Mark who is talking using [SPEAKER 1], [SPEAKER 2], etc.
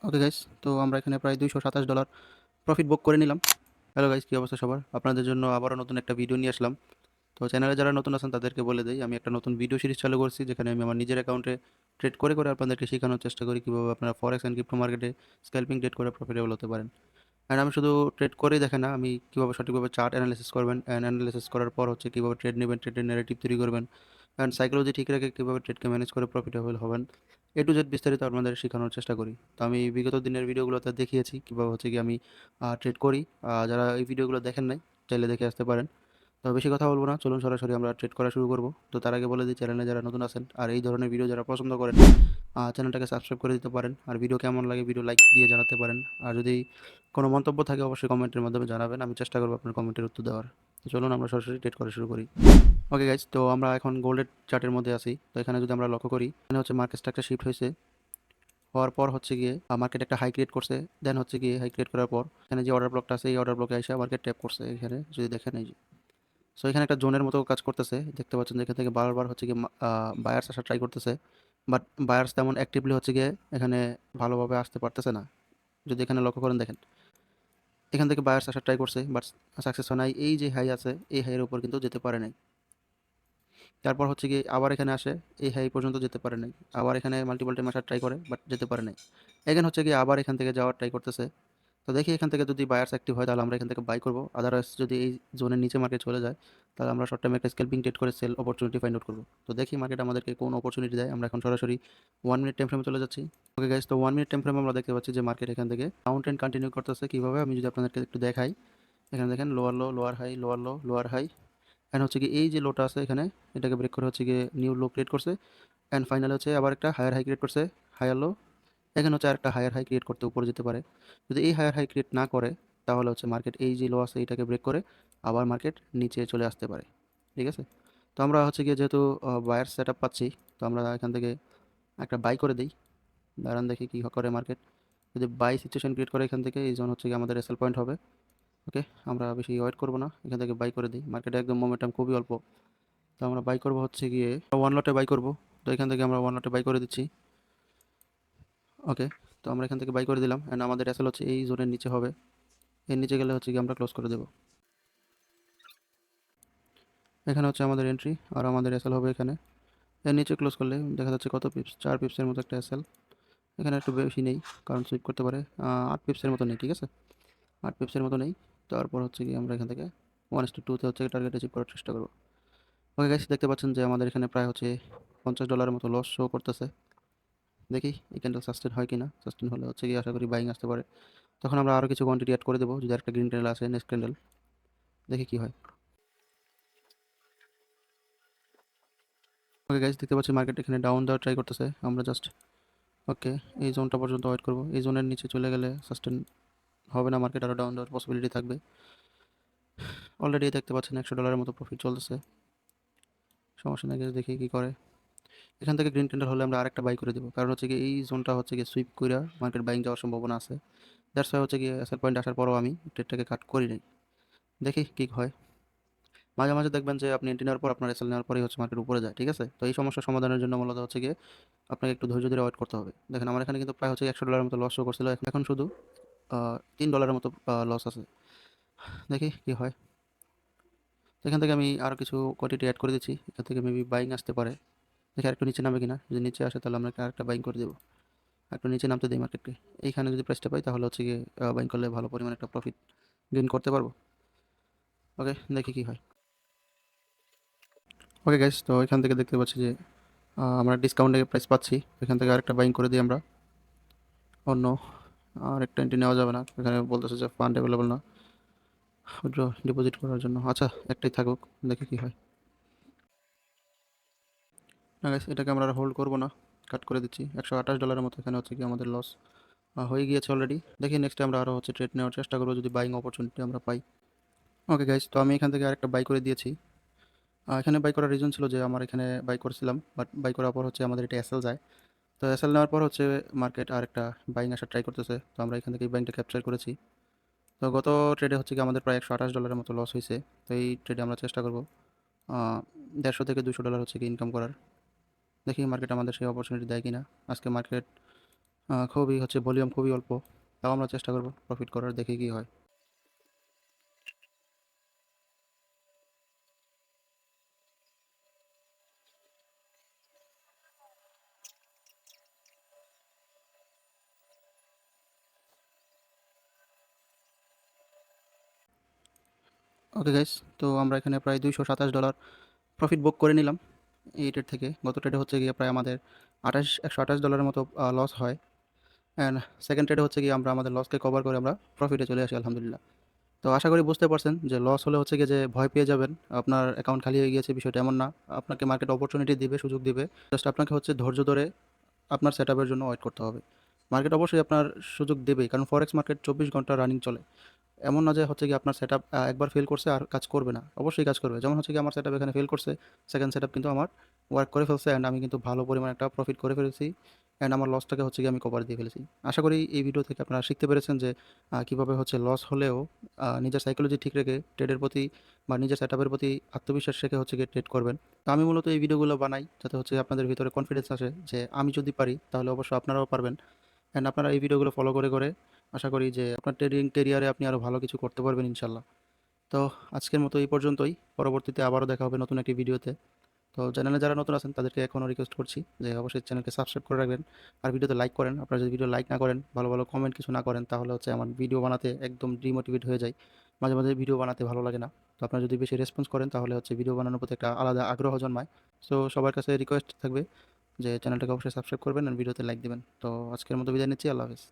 [SPEAKER 1] Okay guys, তো আমরা এখানে প্রায় $227 প্রফিট বুক করে নিলাম। হ্যালো গাইস, কী অবস্থা সবার? আপনাদের জন্য আবারও নতুন একটা ভিডিও নিয়ে আসলাম। তো চ্যানেলে যারা নতুন আছেন তাদেরকে বলে দেই, আমি একটা নতুন ভিডিও সিরিজ চালু করছি যেখানে আমি আমার নিজের অ্যাকাউন্টে ট্রেড করে করে আপনাদেরকে শেখানোর চেষ্টা করি কীভাবে আপনারা ফরেক্স অ্যান্ড ক্রিপ্টো মার্কেটে স্ক্যাল্পিং ট্রেড করে প্রফিটেবল হতে পারেন। অ্যান্ড আমি শুধু ট্রেড করেই দেখে না, আমি কীভাবে সঠিকভাবে চার্ট অ্যানালিসিস করবেন, অ্যান্ড অ্যানালিসিস করার পর হচ্ছে কীভাবে ট্রেড নেবেন, ট্রেডের ন্যারেটিভ তৈরি করবেন, অ্যান্ড সাইকোলজি ঠিক রেখে কীভাবে ট্রেডকে ম্যানেজ করে প্রফিটেবল হবেন, এ টু জেড বিস্তারিত আপনাদের শেখানোর চেষ্টা করি। তো আমি বিগত দিনের ভিডিওগুলোতে দেখিয়েছি কীভাবে হচ্ছে কি আমি ট্রেড করি। যারা এই ভিডিওগুলো দেখেন নাই চাইলে দেখে আসতে পারেন। তো বেশি কথা বলবো না, চলুন সরাসরি আমরা ট্রেড করা শুরু করব। তো তার আগে বলে দিই, চ্যানেলে যারা নতুন আছেন আর এই ধরনের ভিডিও যারা পছন্দ করেন, চ্যানেলটাকে সাবস্ক্রাইব করে দিতে পারেন। আর ভিডিও কেমন লাগে ভিডিও লাইক দিয়ে জানাতে পারেন। আর যদি কোনো মন্তব্য থাকে অবশ্যই কমেন্টের মাধ্যমে জানাবেন, আমি চেষ্টা করবো আপনার কমেন্টের উত্তর দেওয়ার। তো চলুন আমরা সরাসরি ট্রেড করা শুরু করি। ওকে গাইজ, তো আমরা এখন গোল্ডের চার্টের মধ্যে আছি। তো এখানে যদি আমরা লক্ষ্য করি, এখানে হচ্ছে মার্কেট স্ট্রাকচার শিফট হয়েছে, হওয়ার পর হচ্ছে গিয়ে মার্কেট একটা হাই ক্রিয়েট করছে। দেন হচ্ছে গিয়ে হাই ক্রিয়েট করার পর এখানে যে অর্ডার ব্লকটা আছে এই অর্ডার ব্লকে এসে মার্কেট ট্যাপ করছে। এখানে যদি দেখেন এই যে, সো এখানে একটা জোনের মতো কাজ করতেছে, দেখতে পাচ্ছেন যে এখান থেকে বারবার হচ্ছে গিয়ে বায়ার্স আসা ট্রাই করতেছে। বাট বায়ার্স তেমন অ্যাক্টিভলি হচ্ছে গিয়ে এখানে ভালোভাবে আসতে পারতেছে না। যদি এখানে লক্ষ্য করেন দেখেন, এখান থেকে বায়ার্স আসা ট্রাই করছে বাট সাকসেস হয় নাই। এই যে হাই আছে এই হাইয়ের উপর কিন্তু যেতে পারে নাই। তারপর হচ্ছে গিয়ে আবার এখানে আসে, এই হাই পর্যন্ত যেতে পারে নাই। আবার এখানে মাল্টিপল টাইম আসার ট্রাই করে বাট যেতে পারে নাই। এখানে হচ্ছে গিয়ে আবার এখান থেকে যাওয়ার ট্রাই করতেছে। তো দেখি এখান থেকে যদি বায়ার্স অ্যাক্টিভ হয় তাহলে আমরা এখান থেকে বাই করব। আদারওয়াইজ যদি এই জোনের নিচে মার্কেট চলে যায় তাহলে আমরা শর্ট টাইমে একটা স্ক্যাল্পিং ট্রেড করে সেল অপরচুনিটি ফাইন্ড আউট করব। তো দেখি মার্কেট আমাদেরকে কোন অপরচুনিটি দেয়। আমরা এখন সরাসরি 1 মিনিট টাইম ফ্রেমে চলে যাচ্ছি। ওকে গাইস, তো 1 মিনিট টাইম ফ্রেমে আমরা দেখতে পাচ্ছি যে মার্কেট এখান থেকে ডাউন ট্রেন্ড কন্টিনিউ করতেছে। কীভাবে আমি যদি আপনাদেরকে একটু দেখাই, এখানে দেখেন lower low, lower high, lower low, lower high. And হচ্ছে কি এই যে লোটা আছে এখানে, এটাকে ব্রেক করে হচ্ছে গিয়ে নিউ লো ক্রিয়েট করছে। অ্যান্ড ফাইনাল হচ্ছে আবার একটা হায়ার হাই ক্রিয়েট করছে, হায়ার লো। এখানে হচ্ছে আরেকটা হায়ার হাই ক্রিয়েট করতে উপরে যেতে পারে। যদি এই হায়ার হাই ক্রিয়েট না করে তাহলে হচ্ছে মার্কেট এই যে লো আছে এইটাকে ব্রেক করে আবার মার্কেট নিচে চলে আসতে পারে। ঠিক আছে, তো আমরা হচ্ছে গিয়ে যেহেতু বায়ার সেট আপ পাচ্ছি, তো আমরা এখান থেকে একটা বাই করে দিই। দাঁড়ান দেখি কী করে মার্কেট। যদি বাই সিচুয়েশন ক্রিয়েট করে এখান থেকে, এই জোন হচ্ছে গিয়ে আমাদের এসএল পয়েন্ট হবে। ওকে, আমরা বেশি ওয়েট করবো না, এখান থেকে বাই করে দিই। মার্কেটে একদম মোমেন্টাম খুবই অল্প। তো আমরা বাই করবো হচ্ছে গিয়ে ওয়ান লটে বাই করবো। তো এখান থেকে আমরা ওয়ান লটে বাই করে দিচ্ছি। ওকে, তো আমরা এখান থেকে বাই করে দিলাম। অ্যান্ড আমাদের এসএল হচ্ছে এই জোনের নিচে হবে, এর নিচে গেলে হচ্ছে কি আমরা ক্লোজ করে দেবো। এখানে হচ্ছে আমাদের এন্ট্রি আর আমাদের এসএল হবে এখানে। এর নিচে ক্লোজ করলে দেখা যাচ্ছে কত পিপস, 4 পিপসের মতো একটা এসএল। এখানে একটু বেশি নেই কারণ সুইপ করতে পারে। 8 পিপসের মতো নেই, ঠিক আছে, 8 পিপসের মতো নেই। তারপর হচ্ছে কি আমরা এখান থেকে 1:2-তে হচ্ছে টার্গেট অ্যাচিভ করার চেষ্টা করবো। ওকে গাইস, দেখতে পাচ্ছেন যে আমাদের এখানে প্রায় হচ্ছে $50 মতো লস শো করতেছে। দেখি এই ক্যান্ডেল সাস্টেন হয় কিনা। সাস্টেন হলে হচ্ছে কি আশা করি বাইং আসতে পারে। তখন আমরা আরও কিছু কোয়ান্টিটি অ্যাড করে দেবো। যদি একটা গ্রিন ক্যান্ডেল আসে নেক্সট ক্যান্ডেল, দেখি কি হয়। ওকে গাইস, দেখতে পাচ্ছি মার্কেট এখানে ডাউন দেওয়ার ট্রাই করতেছে। আমরা জাস্ট ওকে এই জোনটা পর্যন্ত ওয়েট করবো। এই জোনের নিচে চলে গেলে সাস্টেন হবে না, মার্কেট আরও ডাউন দেওয়ার পসিবিলিটি থাকবে। অলরেডি দেখতে পাচ্ছেন $100 মতো প্রফিট চলতেছে। সমস্যা নেই, দেখি কী করে। এখান থেকে গ্রিন ক্যান্ডেল হলে আমরা আরেকটা বাই করে দেবো, কারণ হচ্ছে কি এই জোনটা হচ্ছে কি সুইপ কইরা মার্কেট বাইং যাওয়ার সম্ভাবনা আছে। দ্যাটস ওয়াই হচ্ছে কি এসএল পয়েন্ট আসার পরও আমি ট্রেডটাকে কাট করি নাই। দেখি কী হয়। মাঝে মাঝে দেখবেন যে আপনি এন্ট্রি নেওয়ার পর আপনার এসএল নেওয়ার পরেই হচ্ছে মার্কেট উপরে যায়, ঠিক আছে। তো এই সমস্যার সমাধানের জন্য মূলত হচ্ছে গিয়ে আপনাকে একটু ধৈর্য ধরে ওয়েট করতে হবে। দেখেন আমার এখানে কিন্তু প্রায় হচ্ছে $100 মতো লস শো করছিল, এখন শুধু $3 মতো লস আছে। দেখি কী হয়। তো এখান থেকে আমি আরও কিছু কোয়ান্টিটি অ্যাড করে দিচ্ছি, এখান থেকে মেবি বাইং আসতে পারে। দেখি আরেকটু নিচে নামে কিনা, যদি নিচে আসে তাহলে আমরা আরেকটা বাইং করে দেবো। একটু নিচে নামতে দিই মার্কেটকে। এইখানে যদি প্রাইসটা পাই তাহলে হচ্ছে গিয়ে বাইং করলে ভালো পরিমাণে একটা প্রফিট গেইন করতে পারবো। ওকে, দেখি কী হয়। ওকে গাইস, তো এখান থেকে দেখতে পাচ্ছি যে আমরা ডিসকাউন্টে প্রাইস পাচ্ছি। এখান থেকে আরেকটা বাইং করে দিই আমরা। অন্য আরেকটা এন্ট্রি নেওয়া যাবে না, এখানে বলতেছে যে ফান্ড অ্যাভেলেবল না উইথড্র ডিপোজিট করার জন্য। আচ্ছা, একটাই থাকুক, দেখি কী হয়। না গাইস, এটাকে আমরা আর হোল্ড করবো না, কাট করে দিচ্ছি। $128 মতো এখানে হচ্ছে কি আমাদের লস হয়ে গিয়েছে অলরেডি। দেখি নেক্সট আমরা আরও হচ্ছে ট্রেড নেওয়ার চেষ্টা করবো যদি বাইং অপরচুনিটি আমরা পাই। ওকে গাইস, তো আমি এখান থেকে আরেকটা বাই করে দিয়েছি। এখানে বাই করার রিজন ছিল যে আমার এখানে বাই করেছিলাম বাট বাই করার পর হচ্ছে আমাদের এটা এসএল যায়। তো এসএল নেওয়ার পর হচ্ছে মার্কেট আরেকটা বাইং আসার ট্রাই করতেছে। তো আমরা এখান থেকে এই বাইংটা ক্যাপচার করেছি। তো গত ট্রেডে হচ্ছে কি আমাদের প্রায় $128 মতো লস হয়েছে। তো এই ট্রেডে আমরা চেষ্টা করবো 150 থেকে $200 হচ্ছে কি ইনকাম করার। দেখি মার্কেট আমাদের সেই অপরচুনিটি দেয় কিনা। আজকে মার্কেট খুবই হচ্ছে ভলিউম খুবই অল্প, তাও আমরা চেষ্টা করব প্রফিট করার, দেখি কি হয়। ওকে গাইস, তো আমরা এখানে প্রায় $227 প্রফিট বুক করে নিলাম এই ট্রেড থেকে। গত ট্রেডে হচ্ছে গিয়ে প্রায় আমাদের 128 $128 মতো লস হয়। অ্যান্ড সেকেন্ড ট্রেডে হচ্ছে গিয়ে আমরা আমাদের লসকে কভার করে আমরা প্রফিটে চলে আসি আলহামদুলিল্লাহ। তো আশা করি বুঝতে পারছেন যে লস হলে হচ্ছে গিয়ে যে ভয় পেয়ে যাবেন, আপনার অ্যাকাউন্ট খালি হয়ে গিয়েছে, বিষয়টা এমন না। আপনাকে মার্কেট অপরচুনিটি দিবে, সুযোগ দিবে। জাস্ট আপনাকে হচ্ছে ধৈর্য ধরে আপনার সেটআপের জন্য ওয়েট করতে হবে। মার্কেট অবশ্যই আপনার সুযোগ দেবেই, কারণ ফরেক্স মার্কেট 24 ঘন্টা রানিং চলে। এমন না যে হচ্ছে গিয়ে আপনার সেটআপ একবার ফেল করছে আর কাজ করবে না, অবশ্যই কাজ করবে। যেমন হচ্ছে গিয়ে আমার সেটআপ এখানে ফেল করছে, সেকেন্ড সেটআপ কিন্তু আমার ওয়ার্ক করে ফেলছে অ্যান্ড আমি কিন্তু ভালো পরিমাণে একটা প্রফিট করে ফেলেছি অ্যান্ড আমার লসটাকে হচ্ছে গিয়ে আমি কভার দিয়ে ফেলেছি। আশা করি এই ভিডিও থেকে আপনারা শিখতে পেরেছেন যে কীভাবে হচ্ছে লস হলেও নিজের সাইকোলজি ঠিক রেখে ট্রেডের প্রতি বা নিজের সেটআপের প্রতি আত্মবিশ্বাস রেখে হচ্ছে গিয়ে ট্রেড করবেন। তো আমি মূলত এই ভিডিওগুলো বানাই যাতে হচ্ছে আপনাদের ভিতরে কনফিডেন্স আসে যে আমি যদি পারি তাহলে অবশ্যই আপনারাও পারবেন। অ্যান্ড আপনারা এই ভিডিওগুলো ফলো করে করে আশা করি যে আপনার ট্রেডিং ক্যারিয়ারে আপনি আরও ভালো কিছু করতে পারবেন ইনশাল্লাহ। তো আজকের মতো এই পর্যন্তই। পরবর্তীতে আবারও দেখা হবে নতুন একটি ভিডিওতে। তো চ্যানেলে যারা নতুন আছেন তাদেরকে এখনও রিকোয়েস্ট করছি যে অবশ্যই চ্যানেলকে সাবস্ক্রাইব করে রাখবেন আর ভিডিওতে লাইক করেন। আপনারা যদি ভিডিও লাইক না করেন, ভালো ভালো কমেন্ট কিছু না করেন, তাহলে হচ্ছে আমার ভিডিও বানাতে একদম ডিমোটিভেট হয়ে যায়। মাঝে মাঝে ভিডিও বানাতে ভালো লাগে না। তো আপনারা যদি বেশি রেসপন্স করেন তাহলে হচ্ছে ভিডিও বানানোর প্রতি একটা আলাদা আগ্রহ জন্মায়। সো সবার কাছে রিকোয়েস্ট থাকবে যে চ্যানেলটাকে অবশ্যই সাবস্ক্রাইব করবেন আর ভিডিওতে লাইক দিবেন। তো আজকের মতো বিদায় নিচ্ছি। আল্লাহ হাফেজ।